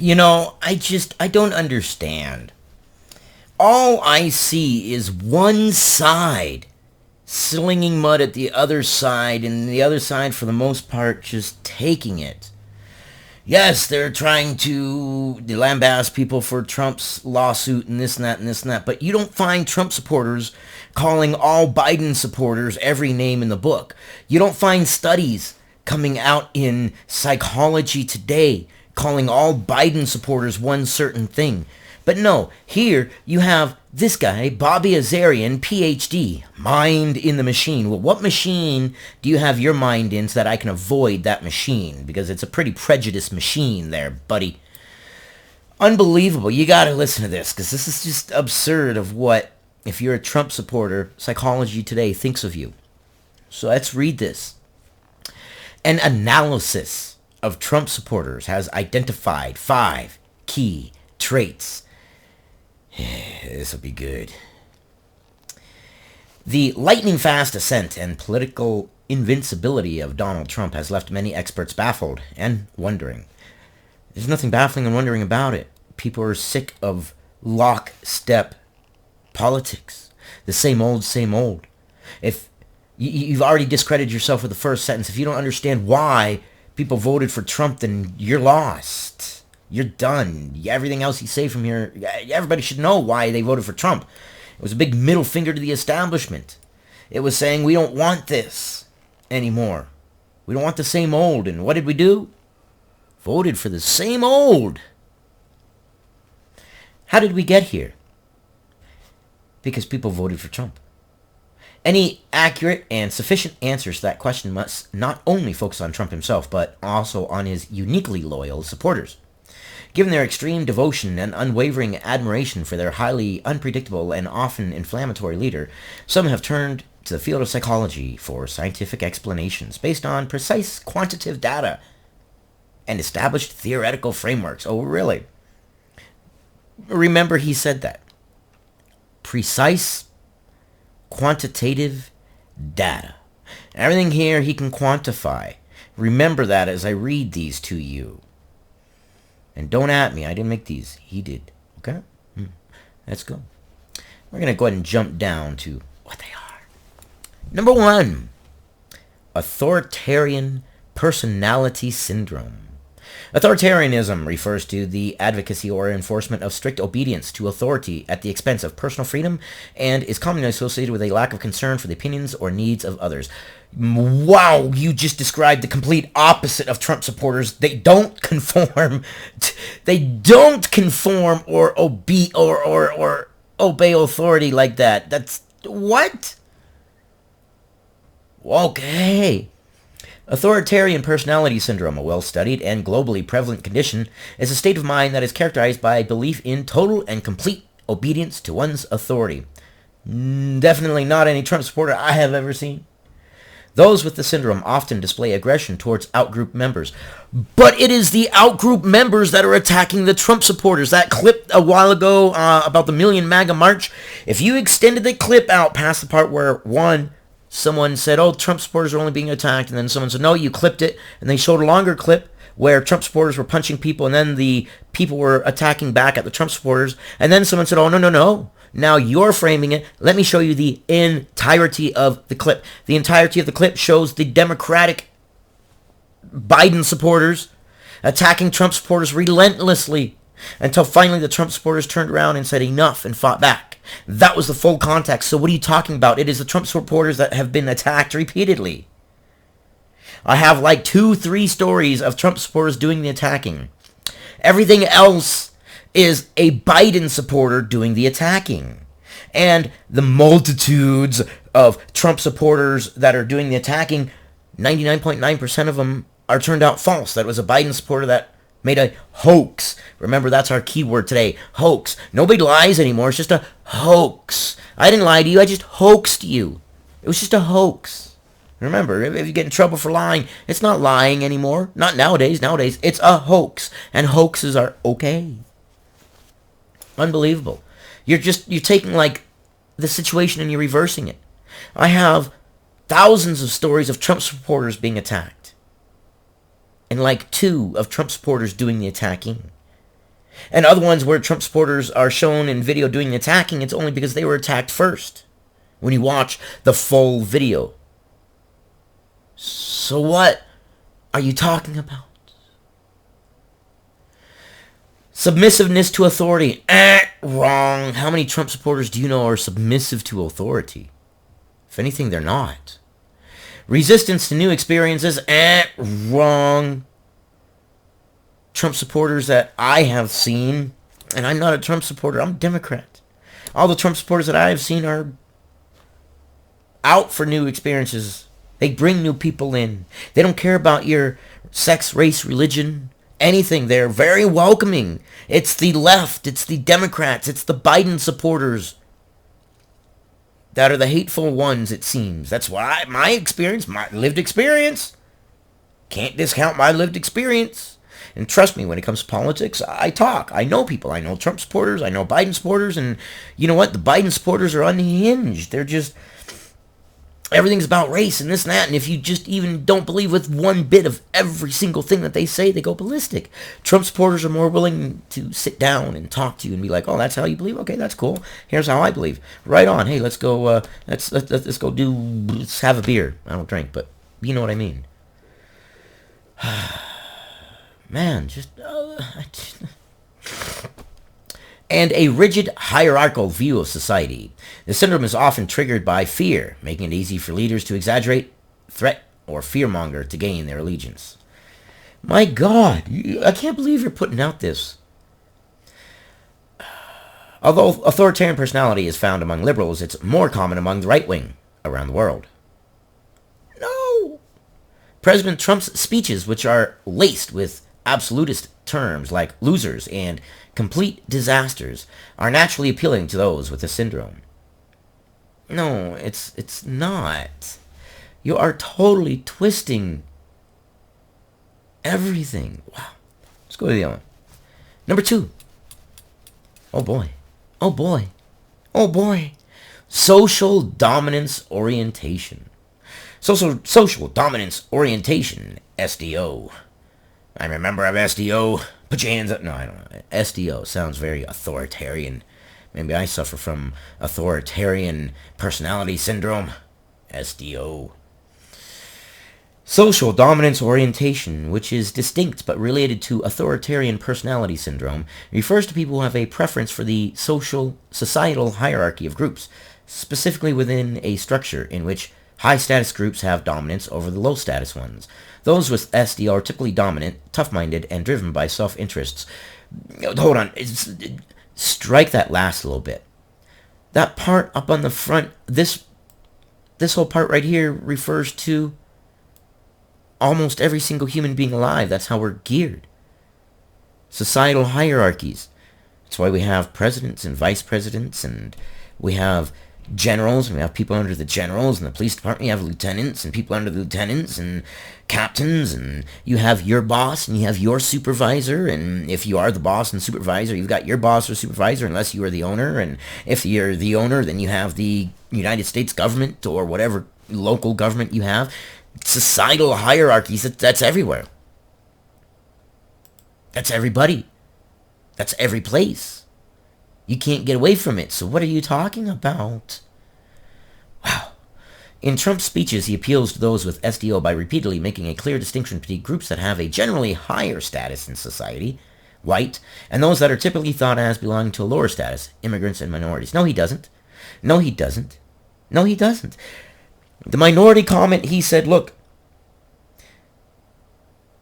I don't understand. All I see is one side slinging mud at the other side, and the other side, for the most part, just taking it. Yes, they're trying to lambast people for Trump's lawsuit and this and that and this and that, but you don't find Trump supporters calling all Biden supporters every name in the book. You don't find studies coming out in Psychology Today calling all Biden supporters one certain thing. But no, here you have this guy, Bobby Azarian, PhD, mind in the machine. Well, what machine do you have your mind in so that I can avoid that machine? Because it's a pretty prejudiced machine there, buddy. Unbelievable. You got to listen to this, because this is just absurd of what, if you're a Trump supporter, Psychology Today thinks of you. So let's read this. An analysis of Trump supporters has identified 5 key traits. This will be good. The lightning-fast ascent and political invincibility of Donald Trump has left many experts baffled and wondering. There's nothing baffling and wondering about it. People are sick of lockstep politics. The same old, same old. If you've already discredited yourself with the first sentence, if you don't understand why people voted for Trump, then you're lost. You're done. Everything else you say from here, everybody should know why they voted for Trump. It was a big middle finger to the establishment. It was saying, we don't want this anymore. We don't want the same old. And what did we do? Voted for the same old. How did we get here? Because people voted for Trump. Any accurate and sufficient answers to that question must not only focus on Trump himself, but also on his uniquely loyal supporters. Given their extreme devotion and unwavering admiration for their highly unpredictable and often inflammatory leader, some have turned to the field of psychology for scientific explanations based on precise quantitative data and established theoretical frameworks. Oh, really? Remember, he said that. Precise quantitative data. Everything here he can quantify. Remember that as I read these to you. And don't at me. I didn't make these. He did. Okay? Let's go. We're going to go ahead and jump down to what they are. Number 1. Authoritarian personality syndrome. Authoritarianism refers to the advocacy or enforcement of strict obedience to authority at the expense of personal freedom and is commonly associated with a lack of concern for the opinions or needs of others. Wow, you just described the complete opposite of Trump supporters. They don't conform. They don't conform or obey authority like that. That's what? Okay. Authoritarian personality syndrome, a well-studied and globally prevalent condition, is a state of mind that is characterized by belief in total and complete obedience to one's authority. Definitely not any Trump supporter I have ever seen. Those with the syndrome often display aggression towards outgroup members. But it is the outgroup members that are attacking the Trump supporters. That clip a while ago about the Million MAGA March, if you extended the clip out past the part where someone said, oh, Trump supporters are only being attacked, and then someone said, no, you clipped it, and they showed a longer clip where Trump supporters were punching people, and then the people were attacking back at the Trump supporters, and then someone said, oh, no, now you're framing it. Let me show you the entirety of the clip. The entirety of the clip shows the Democratic Biden supporters attacking Trump supporters relentlessly until finally the Trump supporters turned around and said enough and fought back. That was the full context. So what are you talking about? It is the Trump supporters that have been attacked repeatedly. I have like 2-3 stories of Trump supporters doing the attacking. Everything else is a Biden supporter doing the attacking. And the multitudes of Trump supporters that are doing the attacking, 99.9% of them are turned out false. That was a Biden supporter that made a hoax. Remember, that's our keyword today. Hoax. Nobody lies anymore. It's just a hoax. I didn't lie to you. I just hoaxed you. It was just a hoax. Remember, if you get in trouble for lying, it's not lying anymore. Not nowadays. Nowadays, it's a hoax. And hoaxes are okay. Unbelievable. You're taking like the situation and you're reversing it. I have thousands of stories of Trump supporters being attacked. And like 2 of Trump supporters doing the attacking. And other ones where Trump supporters are shown in video doing the attacking, it's only because they were attacked first. When you watch the full video. So what are you talking about? Submissiveness to authority. Wrong. How many Trump supporters do you know are submissive to authority? If anything, they're not. Resistance to new experiences. Wrong. Trump supporters that I have seen, and I'm not a Trump supporter, I'm a Democrat. All the Trump supporters that I have seen are out for new experiences. They bring new people in. They don't care about your sex, race, religion, anything. They're very welcoming. It's the left, it's the Democrats, it's the Biden supporters that are the hateful ones, it seems. That's why my experience, my lived experience, can't discount my lived experience. And trust me, when it comes to politics, I talk. I know people. I know Trump supporters. I know Biden supporters. And you know what? The Biden supporters are unhinged. They're just, everything's about race and this and that. And if you just even don't believe with one bit of every single thing that they say, they go ballistic. Trump supporters are more willing to sit down and talk to you and be like, oh, that's how you believe? Okay, that's cool. Here's how I believe. Right on. Hey, let's go, let's go let's have a beer. I don't drink, but you know what I mean. Man, and a rigid hierarchical view of society. The syndrome is often triggered by fear, making it easy for leaders to exaggerate, threat, or fearmonger to gain their allegiance. My God, I can't believe you're putting out this. Although authoritarian personality is found among liberals, it's more common among the right wing around the world. No! President Trump's speeches, which are laced with absolutist terms like losers and complete disasters, are naturally appealing to those with the syndrome. No, it's not. You are totally twisting everything. Wow. Let's go to the other one. Number 2. Oh boy. Oh boy. Oh boy. Social dominance orientation. Social dominance orientation, SDO. I'm a member of SDO. Put your hands up. No, I don't know. SDO sounds very authoritarian. Maybe I suffer from authoritarian personality syndrome. SDO. Social dominance orientation, which is distinct but related to authoritarian personality syndrome, refers to people who have a preference for the societal hierarchy of groups, specifically within a structure in which high-status groups have dominance over the low-status ones. Those with SDO are typically dominant, tough-minded, and driven by self-interests. Hold on. Strike that last little bit. That part up on the front, this whole part right here refers to almost every single human being alive. That's how we're geared. Societal hierarchies. That's why we have presidents and vice presidents, and we have generals, and we have people under the generals. In the police department, you have lieutenants and people under the lieutenants and captains, and you have your boss and you have your supervisor, and if you are the boss and supervisor, you've got your boss or supervisor unless you are the owner, and if you're the owner, then you have the United States government or whatever local government you have. Societal hierarchies, that's everywhere. That's everybody. That's every place. You can't get away from it. So what are you talking about? Wow. In Trump's speeches, he appeals to those with SDO by repeatedly making a clear distinction between groups that have a generally higher status in society, white, and those that are typically thought as belonging to a lower status, immigrants and minorities. No, he doesn't. No, he doesn't. No, he doesn't. The minority comment, he said, look,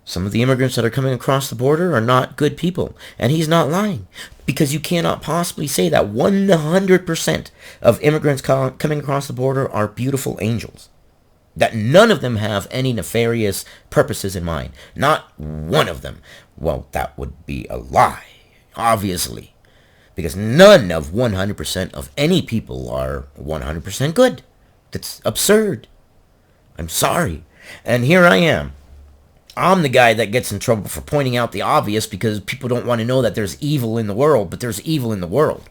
some of the immigrants that are coming across the border are not good people. And he's not lying. Because you cannot possibly say that 100% of immigrants coming across the border are beautiful angels. That none of them have any nefarious purposes in mind. Not one of them. Well, that would be a lie, obviously. Because none of 100% of any people are 100% good. That's absurd. I'm sorry. And here I am. I'm the guy that gets in trouble for pointing out the obvious because people don't want to know that there's evil in the world, but there's evil in the world.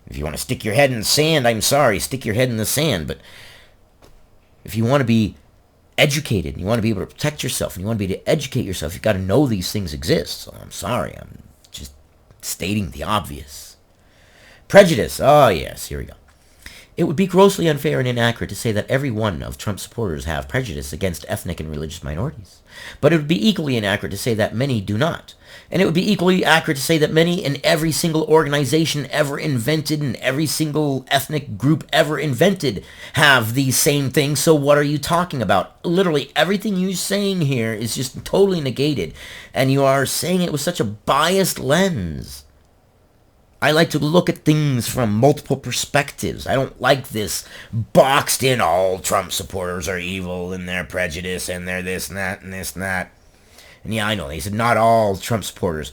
If you want to stick your head in the sand, I'm sorry, stick your head in the sand. But if you want to be educated, and you want to be able to protect yourself, and you want to be able to educate yourself, you've got to know these things exist. So I'm sorry, stating the obvious. Prejudice. Oh, yes, here we go. It would be grossly unfair and inaccurate to say that every one of Trump's supporters have prejudice against ethnic and religious minorities. But it would be equally inaccurate to say that many do not. And it would be equally accurate to say that many in every single organization ever invented and every single ethnic group ever invented have these same things. So what are you talking about? Literally everything you're saying here is just totally negated. And you are saying it with such a biased lens. I like to look at things from multiple perspectives. I don't like this boxed in, all Trump supporters are evil and they're prejudiced and they're this and that and this and that. And yeah, I know, they said not all Trump supporters.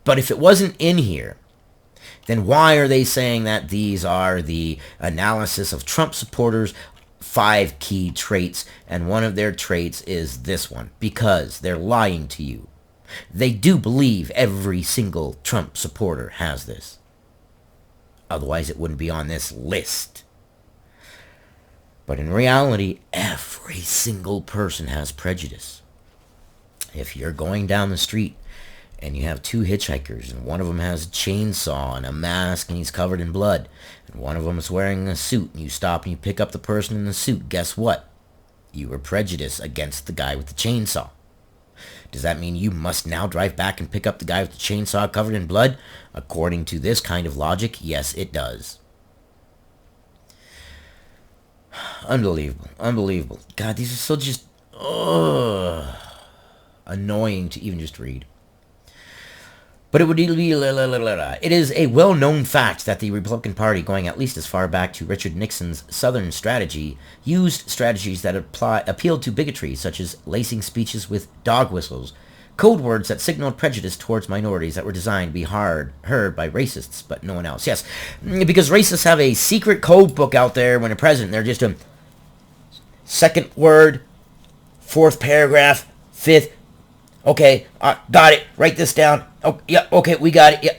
But if it wasn't in here, then why are they saying that these are the analysis of Trump supporters' 5 key traits, and one of their traits is this one? Because they're lying to you. They do believe every single Trump supporter has this. Otherwise, it wouldn't be on this list. But in reality, every single person has prejudice. If you're going down the street and you have 2 hitchhikers, and one of them has a chainsaw and a mask and he's covered in blood, and one of them is wearing a suit, and you stop and you pick up the person in the suit, guess what? You were prejudiced against the guy with the chainsaw. Does that mean you must now drive back and pick up the guy with the chainsaw covered in blood? According to this kind of logic, yes, it does. Unbelievable. Unbelievable. God, these are so just annoying to even just read. But it is a well-known fact that the Republican Party, going at least as far back to Richard Nixon's Southern strategy, used strategies that appealed to bigotry, such as lacing speeches with dog whistles, code words that signaled prejudice towards minorities that were designed to be heard by racists, but no one else. Yes, because racists have a secret code book out there when they're president. They're just a second word, 4th paragraph, 5th. Okay, got it. Write this down. Oh, yeah, okay, we got it. Yeah.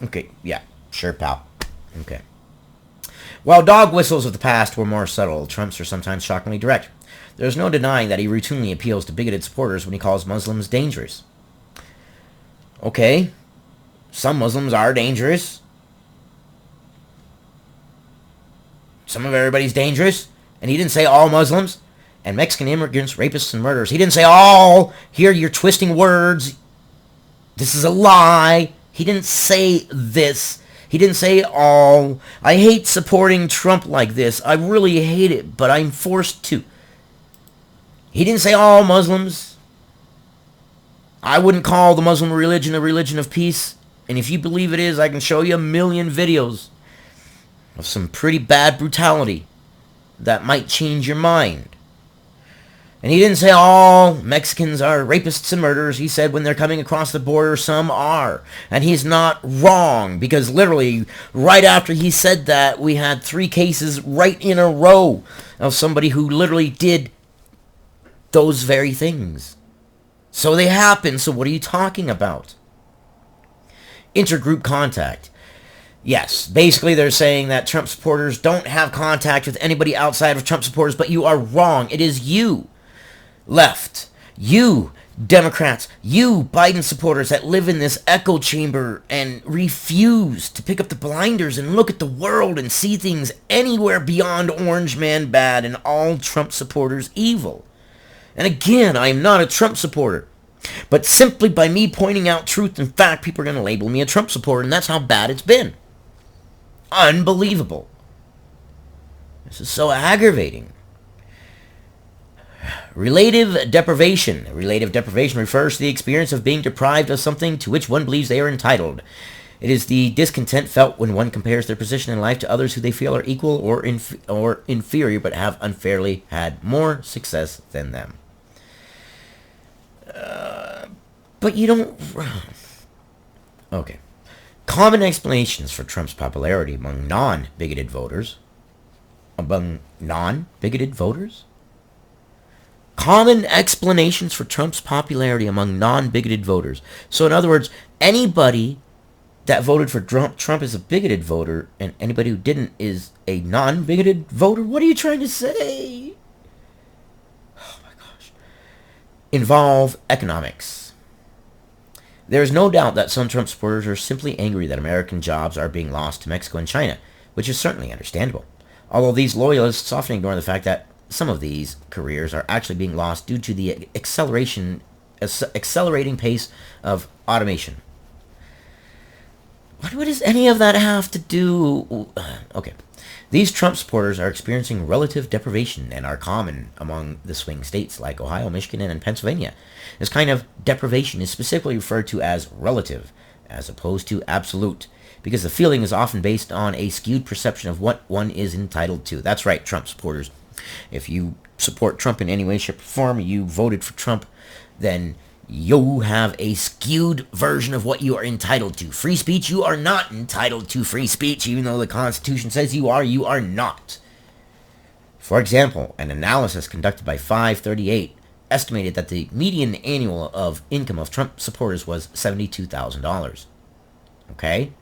Okay, yeah, sure, pal. Okay. While dog whistles of the past were more subtle, Trump's are sometimes shockingly direct. There's no denying that he routinely appeals to bigoted supporters when he calls Muslims dangerous. Okay, some Muslims are dangerous. Some of everybody's dangerous. And he didn't say all Muslims. And Mexican immigrants, rapists, and murderers. He didn't say all. Here, you're twisting words. This is a lie. He didn't say this. He didn't say all. I hate supporting Trump like this. I really hate it, but I'm forced to. He didn't say all Muslims. I wouldn't call the Muslim religion a religion of peace. And if you believe it is, I can show you a million videos of some pretty bad brutality that might change your mind. And he didn't say all Mexicans are rapists and murderers. He said when they're coming across the border, some are. And he's not wrong, because literally right after he said that, we had 3 cases right in a row of somebody who literally did those very things. So they happen. So what are you talking about? Intergroup contact. Yes, basically they're saying that Trump supporters don't have contact with anybody outside of Trump supporters, but you are wrong. It is you, left, you, Democrats, you, Biden supporters that live in this echo chamber and refuse to pick up the blinders and look at the world and see things anywhere beyond Orange Man bad and all Trump supporters evil. And again, I am not a Trump supporter. But simply by me pointing out truth and fact, people are going to label me a Trump supporter, and that's how bad it's been. Unbelievable. This is so aggravating. Relative deprivation. Relative deprivation refers to the experience of being deprived of something to which one believes they are entitled. It is the discontent felt when one compares their position in life to others who they feel are equal or inferior but have unfairly had more success than them. But you don't... Okay. Common explanations for Trump's popularity among non-bigoted voters. Among non-bigoted voters? Common explanations for Trump's popularity among non-bigoted voters. So in other words, anybody that voted for Trump is a bigoted voter, and anybody who didn't is a non-bigoted voter? What are you trying to say? Oh my gosh. Involve economics. There is no doubt that some Trump supporters are simply angry that American jobs are being lost to Mexico and China, which is certainly understandable. Although these loyalists often ignore the fact that some of these careers are actually being lost due to the accelerating pace of automation. What does any of that have to do? Okay. These Trump supporters are experiencing relative deprivation and are common among the swing states like Ohio, Michigan, and Pennsylvania. This kind of deprivation is specifically referred to as relative, as opposed to absolute, because the feeling is often based on a skewed perception of what one is entitled to. That's right, Trump supporters. If you support Trump in any way, shape, or form, you voted for Trump, then you have a skewed version of what you are entitled to. Free speech, you are not entitled to free speech, even though the Constitution says you are not. For example, an analysis conducted by 538 estimated that the median annual of income of Trump supporters was $72,000. Okay?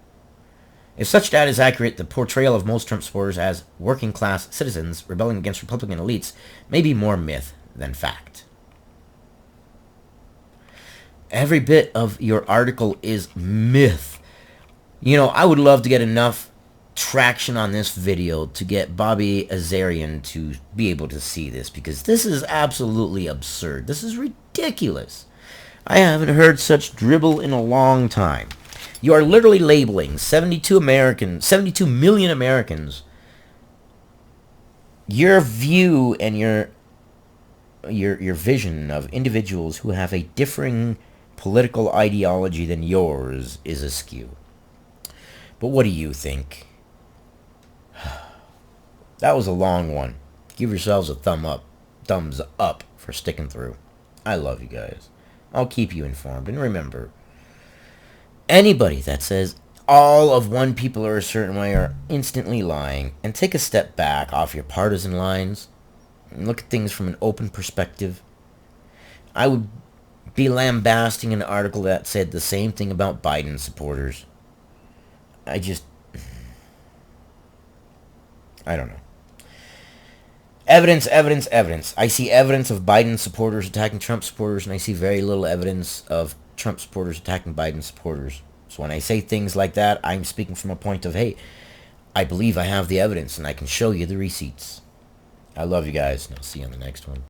If such data is accurate, the portrayal of most Trump supporters as working-class citizens rebelling against Republican elites may be more myth than fact. Every bit of your article is myth. You know, I would love to get enough traction on this video to get Bobby Azarian to be able to see this, because this is absolutely absurd. This is ridiculous. I haven't heard such dribble in a long time. You are literally labeling 72 million Americans. Your view and your vision of individuals who have a differing political ideology than yours is askew. But what do you think? That was a long one. Give yourselves a thumbs up for sticking through. I love you guys. I'll keep you informed. And remember, anybody that says all of one people are a certain way are instantly lying. And take a step back off your partisan lines and look at things from an open perspective. I would be lambasting an article that said the same thing about Biden supporters. I don't know. Evidence. I see evidence of Biden supporters attacking Trump supporters, and I see very little evidence of Trump supporters attacking Biden supporters. So when I say things like that, I'm speaking from a point of, hey, I believe I have the evidence, and I can show you the receipts. I love you guys, and I'll see you on the next one.